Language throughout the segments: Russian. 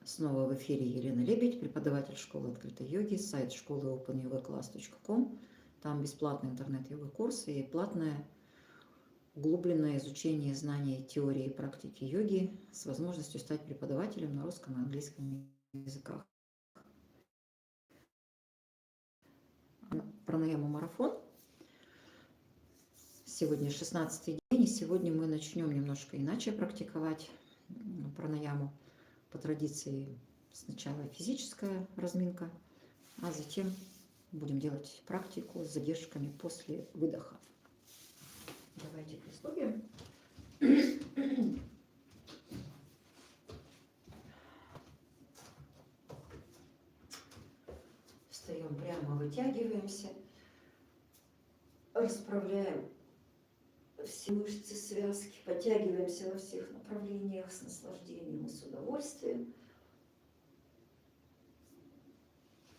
Снова в эфире Елена Лебедь, преподаватель школы открытой йоги, сайт школы openyogaclass.com. Там бесплатный интернет-йога-курс и платное углубленное изучение знаний теории и практики йоги с возможностью стать преподавателем на русском и английском языках. Пранаяма марафон. Сегодня 16-й день, и сегодня мы начнем немножко иначе практиковать пранаяму. По традиции сначала физическая разминка, а затем будем делать практику с задержками после выдоха. Давайте приступим. Встаем прямо, вытягиваемся, расправляем все мышцы, связки, подтягиваемся во всех направлениях с наслаждением и с удовольствием.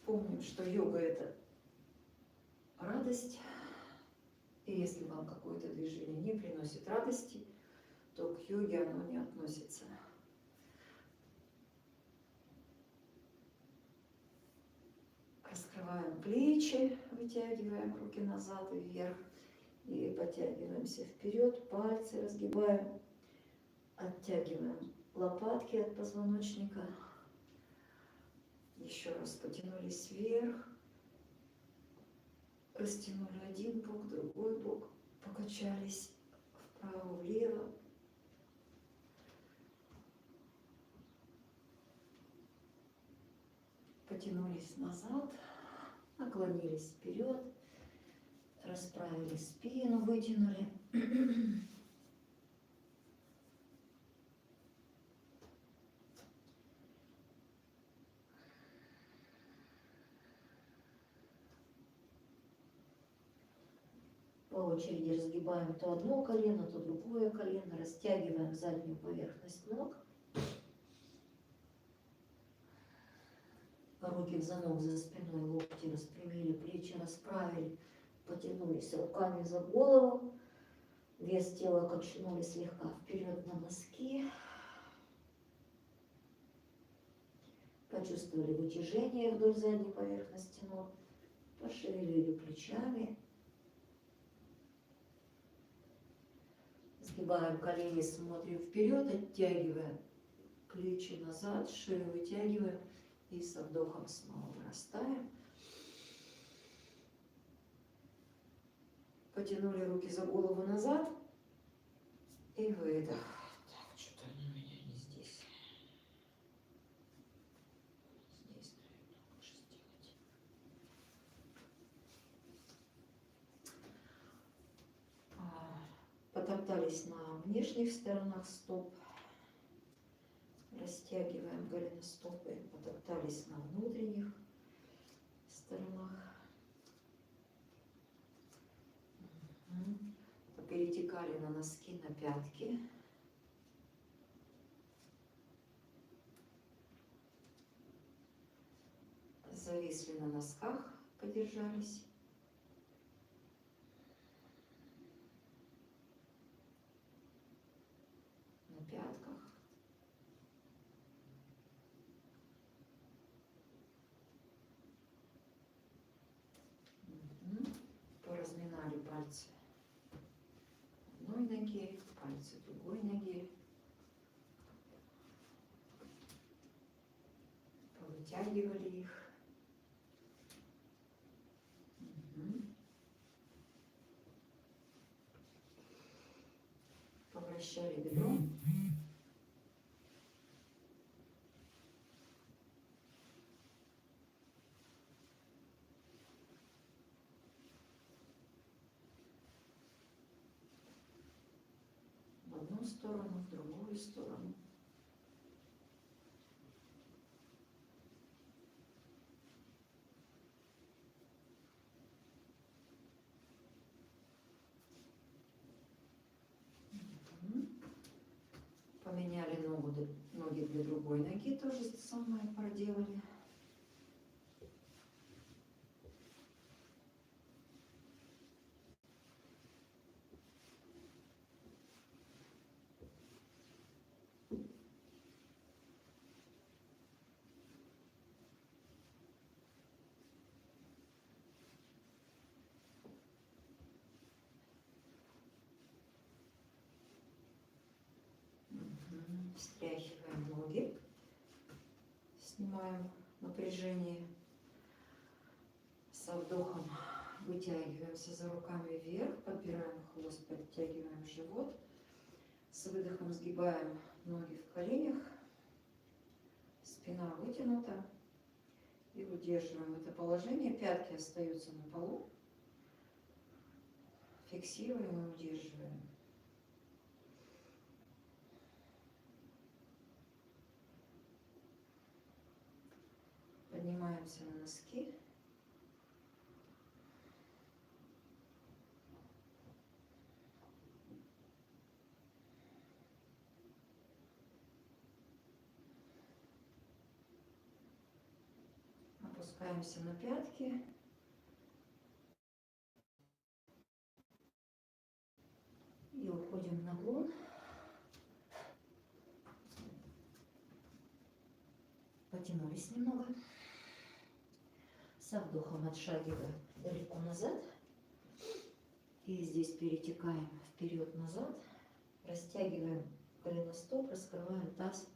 Помним, что йога – это радость, и если вам какое-то движение не приносит радости, то к йоге оно не относится. Раскрываем плечи, вытягиваем руки назад и вверх. И подтягиваемся вперед, пальцы разгибаем, оттягиваем лопатки от позвоночника. Еще раз потянулись вверх, растянули один бок, другой бок, покачались вправо-влево. Потянулись назад, наклонились вперед. Расправили спину, вытянули. По очереди разгибаем то одно колено, то другое колено. Растягиваем заднюю поверхность ног. Руки в замок за спиной, локти распрямили, плечи расправили. Потянулись руками за голову, вес тела качнули слегка вперед на носки. Почувствовали вытяжение вдоль задней поверхности ног, пошевелили плечами. Сгибаем колени, смотрим вперед, оттягиваем плечи назад, шею вытягиваем и со вдохом снова вырастаем. Потянули руки за голову назад и выдох. Так, что-то у меня не здесь. Здесь, наверное, лучше сделать. Потоптались на внешних сторонах стоп. Растягиваем голеностопы. Потоптались на внутренних сторонах. Перетекали на носки, на пятки. Зависли на носках, подержались. На пятках. Поразминали пальцы одной ноги, пальцы другой ноги. Повытягивали их. Повращали бедром. В одну сторону, в другую сторону. Поменяли ноги для другой ноги, то же самое проделали. встряхиваем ноги, снимаем напряжение. Со вдохом вытягиваемся за руками вверх, подбираем хвост, подтягиваем живот. С выдохом сгибаем ноги в коленях, спина вытянута. И удерживаем это положение. Пятки остаются на полу. Фиксируем и удерживаем. Поднимаемся на носки. Опускаемся на пятки. И уходим в наклон. Потянулись немного. Со вдохом отшагиваем далеко назад. И здесь перетекаем вперед-назад. Растягиваем голеностоп, раскрываем таз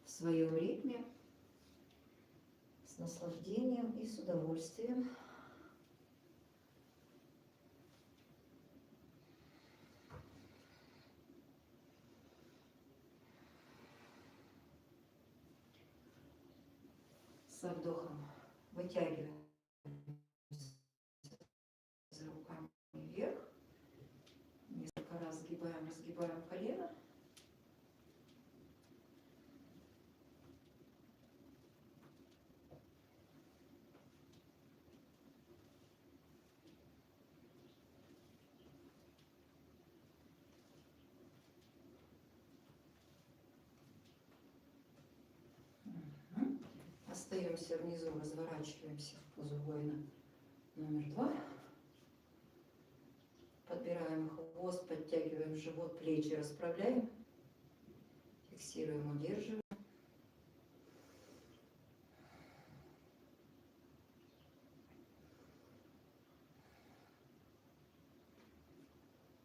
в своем ритме. С наслаждением и с удовольствием. Со вдохом вытягиваем за руками вверх. Несколько раз сгибаем, разгибаем колено. Остаемся внизу, разворачиваемся в позу воина номер 2. Подбираем хвост, подтягиваем живот, плечи расправляем. Фиксируем, удерживаем.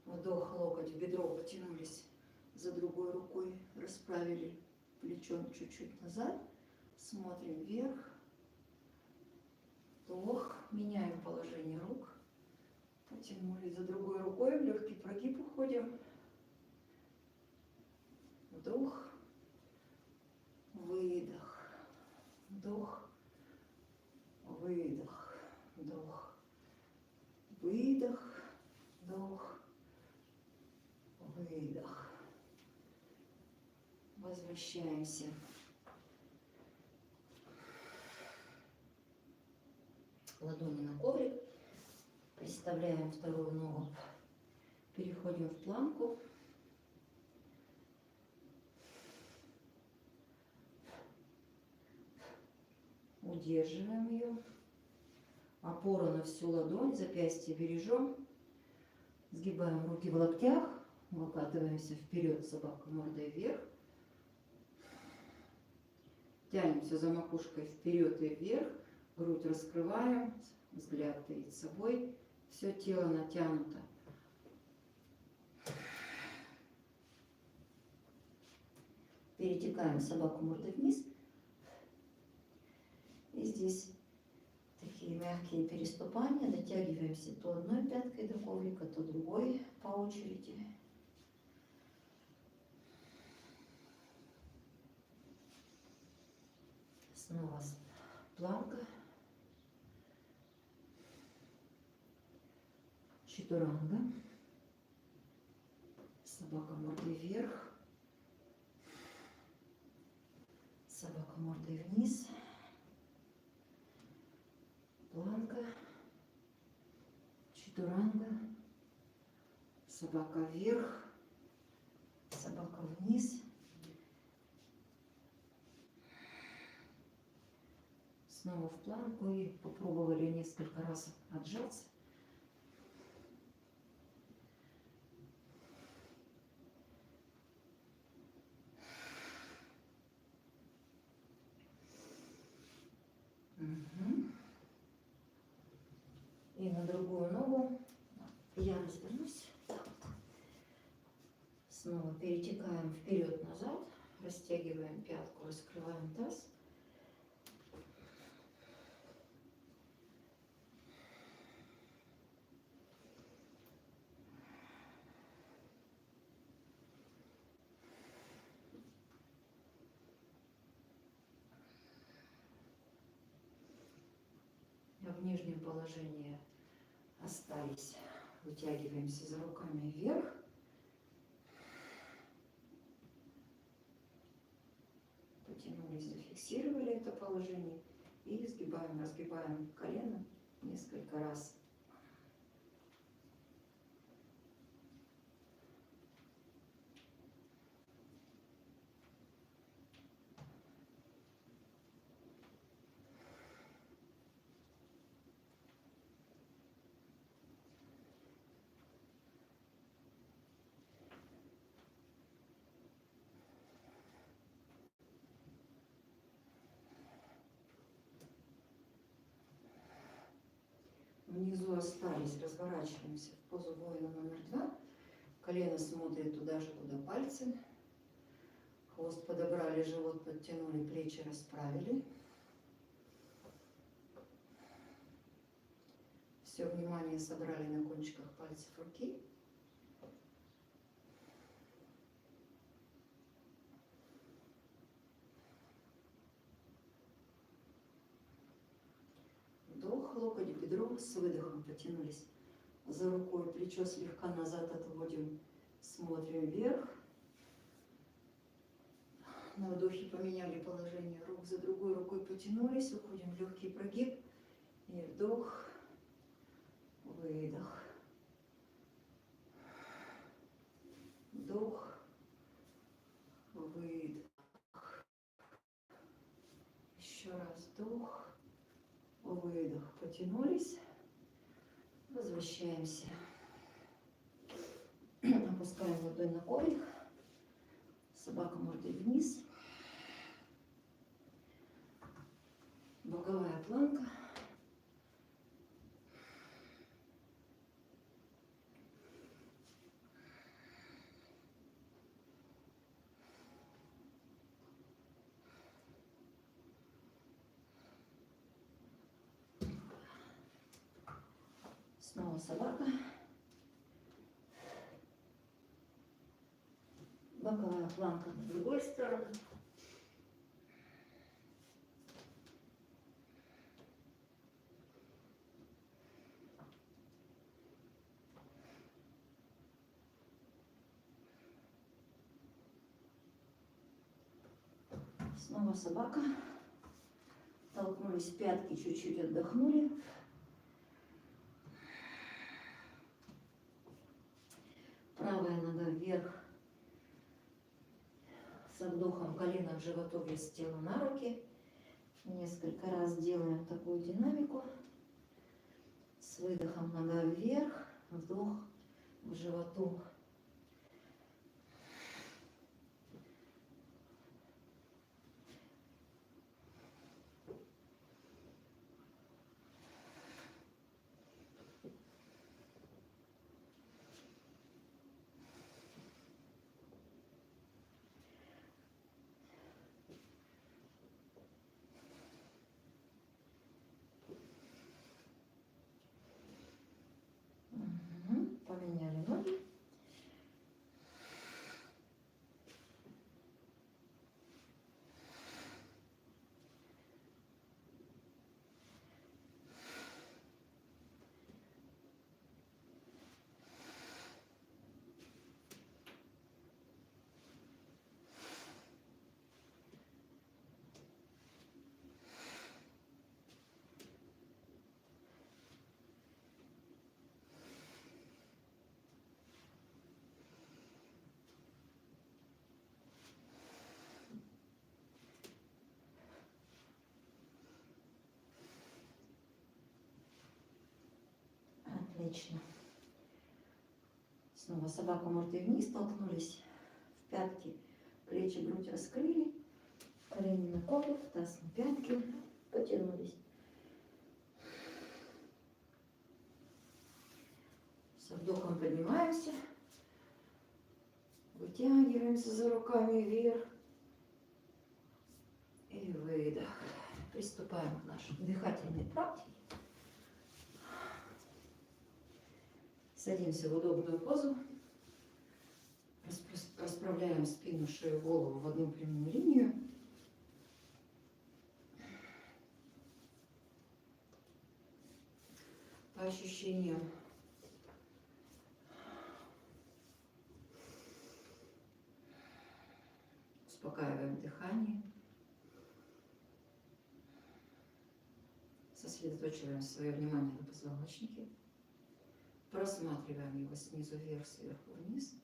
Вдох, локоть в бедро, потянулись за другой рукой, расправили плечом чуть-чуть назад. Смотрим вверх. Вдох. Меняем положение рук. Потянулись за другой рукой. В легкий прогиб уходим. Вдох. Выдох. Вдох. Выдох. Вдох. Выдох. Вдох. Выдох. Возвращаемся. Ладони на коврик. Представляем вторую ногу. Переходим в планку. Удерживаем ее. Опора на всю ладонь. Запястье бережем. Сгибаем руки в локтях. Выкатываемся вперед, собака мордой вверх. Тянемся за макушкой вперед и вверх. Грудь раскрываем, взгляд перед собой, все тело натянуто. Перетекаем собаку мордой вниз. И здесь такие мягкие переступания, дотягиваемся то одной пяткой до коврика, то другой по очереди. Снова планка. Чатуранга. Собака мордой вверх. Собака мордой вниз. Планка. Чатуранга. Собака вверх. Собака вниз. Снова в планку и попробовали несколько раз отжаться. И на другую ногу я развернусь. Снова перетекаем вперед-назад, растягиваем пятку, раскрываем таз. В нижнем положении остались. Вытягиваемся за руками вверх. Потянулись, зафиксировали это положение. И сгибаем, разгибаем колено несколько раз. Внизу остались, разворачиваемся в позу воина номер 2. Колено смотрит туда же, куда пальцы. Хвост подобрали, живот подтянули, плечи расправили. Все внимание собрали на кончиках пальцев руки. Вдох, локоть, бедро, с выдохом потянулись за рукой, плечо слегка назад отводим, смотрим вверх. На вдохе поменяли положение рук, за другой рукой потянулись, уходим в легкий прогиб. И вдох, выдох. Вдох, выдох. Еще раз вдох, выдох. Потянулись. Возвращаемся. Опускаем ладонь на коврик. Собака мордой вниз. Боковая планка. Снова собака. Боковая планка на другой стороне. Снова собака. Толкнулись в пятки, чуть-чуть отдохнули. Правая нога вверх. Со вдохом колено в животовье с тела на руки. Несколько раз делаем такую динамику. С выдохом нога вверх. Вдох в животу. Поменяли ноги. Отлично. Снова собака мордой вниз, толкнулись в пятки, плечи, грудь раскрыли, колени на коврик, таз на пятки, потянулись. Со вдохом поднимаемся, вытягиваем. Тянемся за руками вверх. И выдох. Приступаем к нашей дыхательной практике. Садимся в удобную позу. Расправляем спину, шею, голову в одну прямую линию. По ощущениям успокаиваем дыхание. Сосредоточиваем свое внимание на позвоночнике. Просматриваем его снизу вверх, сверху вниз.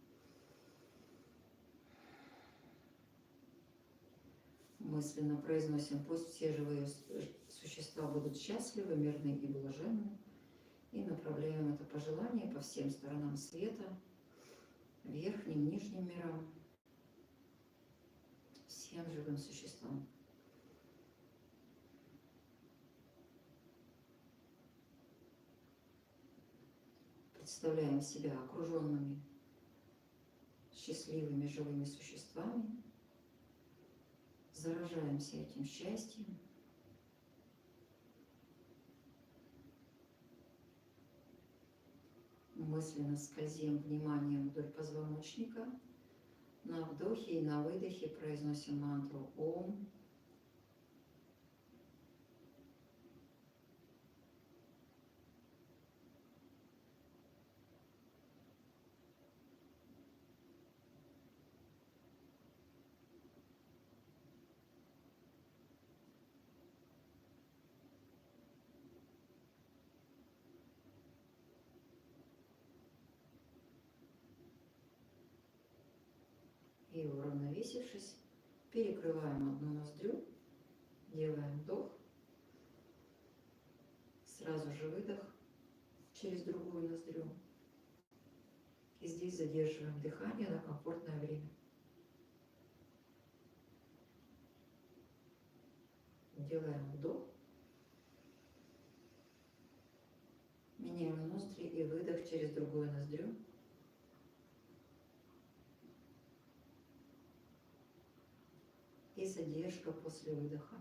Мысленно произносим: пусть все живые существа будут счастливы, мирны и блаженны. И направляем это пожелание по всем сторонам света, верхним, нижним мирам, всем живым существам. Представляем себя окруженными счастливыми живыми существами. Заражаемся этим счастьем. Мысленно скользим вниманием вдоль позвоночника. На вдохе и на выдохе произносим мантру Ом. И, уравновесившись, перекрываем одну ноздрю, делаем вдох, сразу же выдох через другую ноздрю. И здесь задерживаем дыхание на комфортное время. Делаем вдох, меняем ноздри и выдох через другую ноздрю. И задержка после выдоха.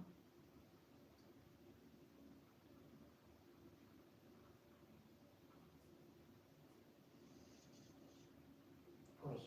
Ой.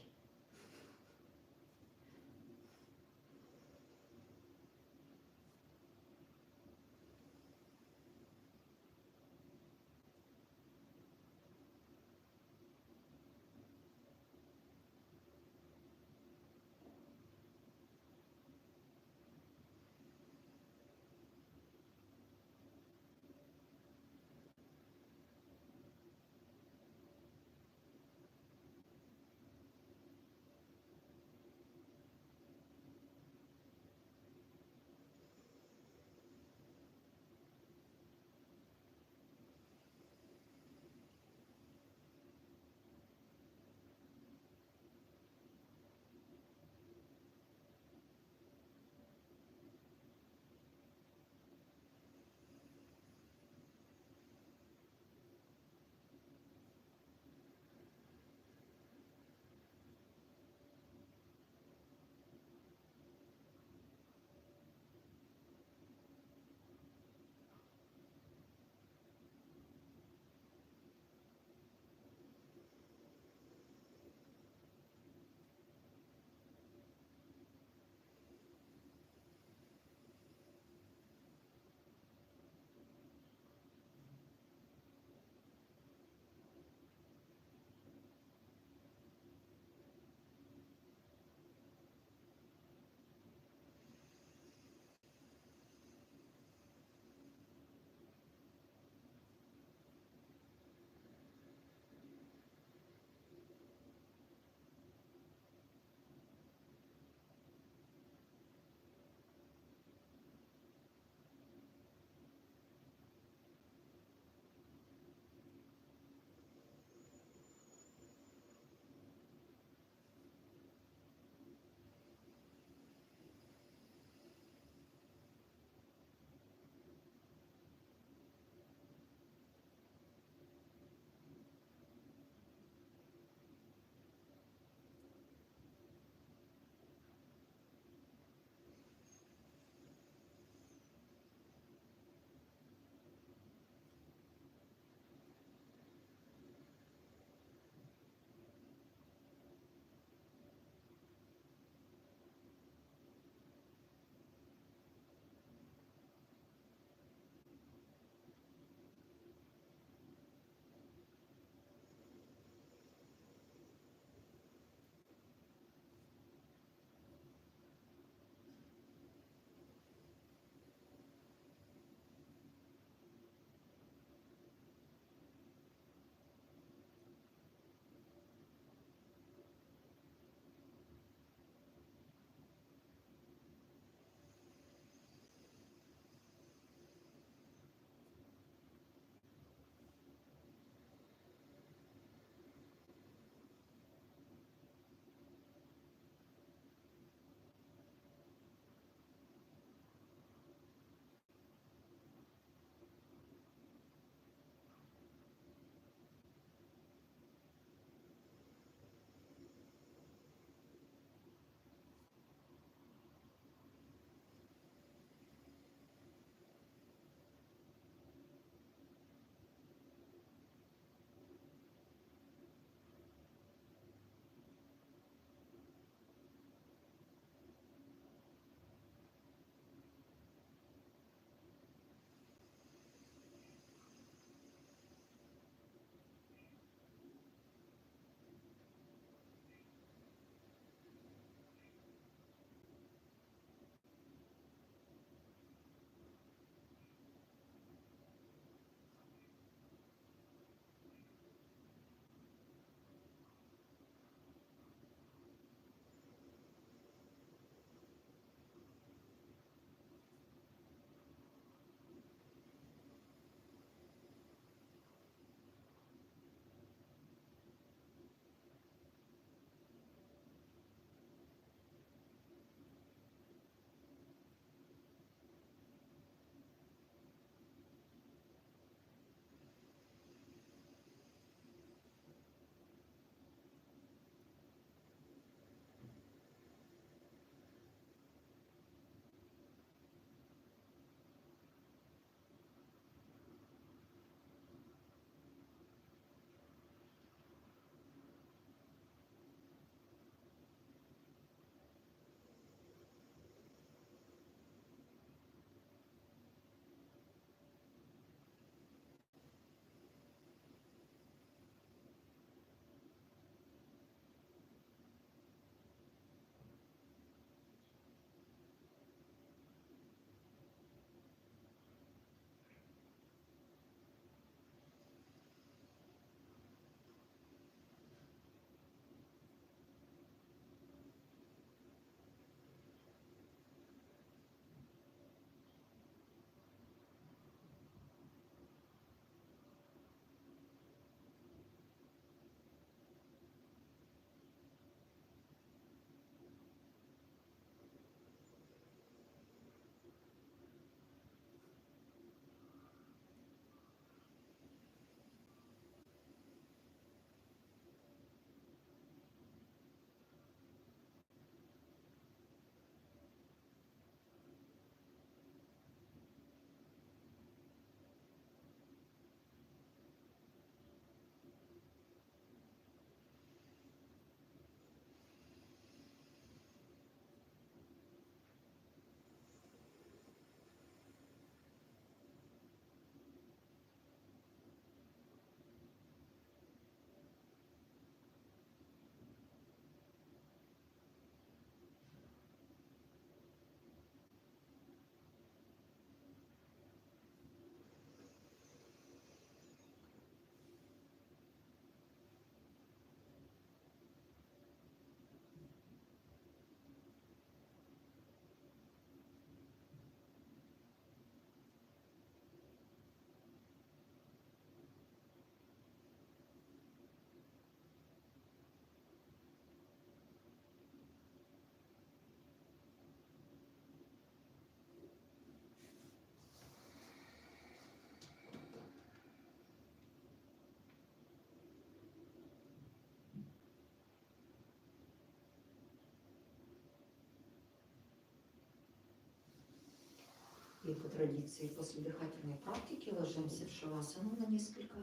И по традиции после дыхательной практики ложимся в шавасану на несколько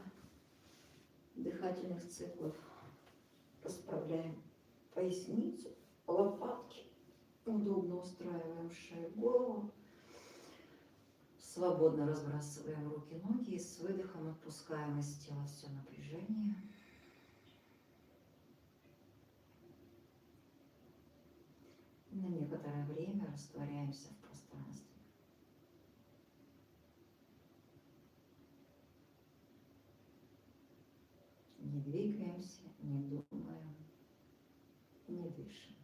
дыхательных циклов. Расправляем поясницу, лопатки. Удобно устраиваем шею, голову. Свободно разбрасываем руки, ноги и с выдохом отпускаем из тела все напряжение. На некоторое время растворяемся в пространстве. Не двигаемся, не думаем, не дышим.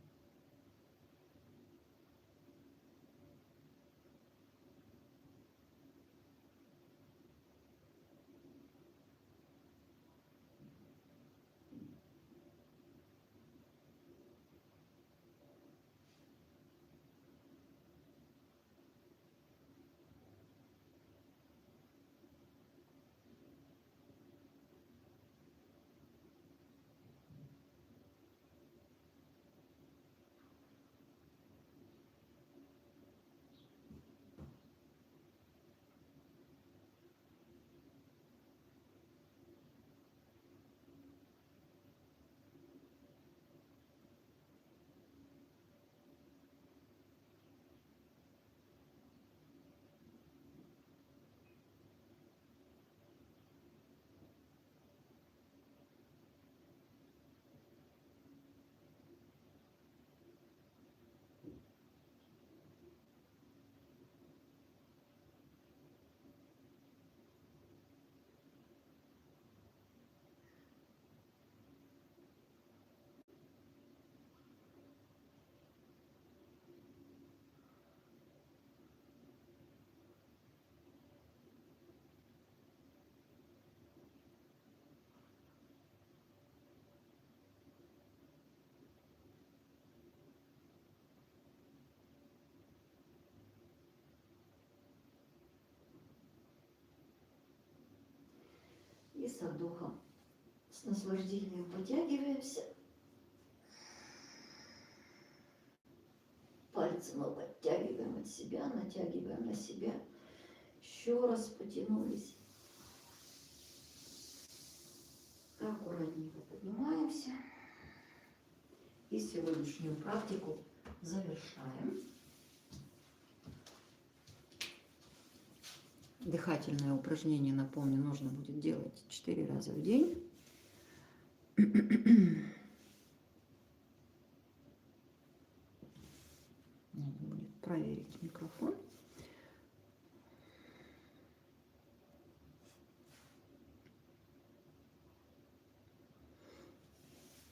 И со вдохом с наслаждением подтягиваемся. Пальцы мы подтягиваем от себя, натягиваем на себя. Еще раз потянулись. Аккуратненько поднимаемся. И сегодняшнюю практику завершаем. Дыхательное упражнение, напомню, нужно будет делать 4 раза в день. Надо будет проверить микрофон.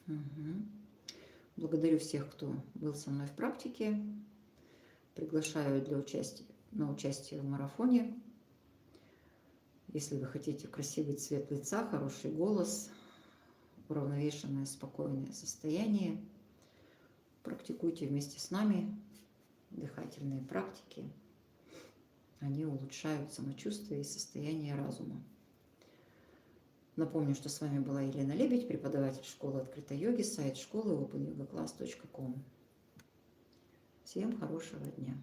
Угу. Благодарю всех, кто был со мной в практике. Приглашаю на участие в марафоне. Если вы хотите красивый цвет лица, хороший голос, уравновешенное, спокойное состояние, практикуйте вместе с нами дыхательные практики. Они улучшают самочувствие и состояние разума. Напомню, что с вами была Елена Лебедь, преподаватель школы открытой йоги, сайт школы opanyogaclass.com. Всем хорошего дня!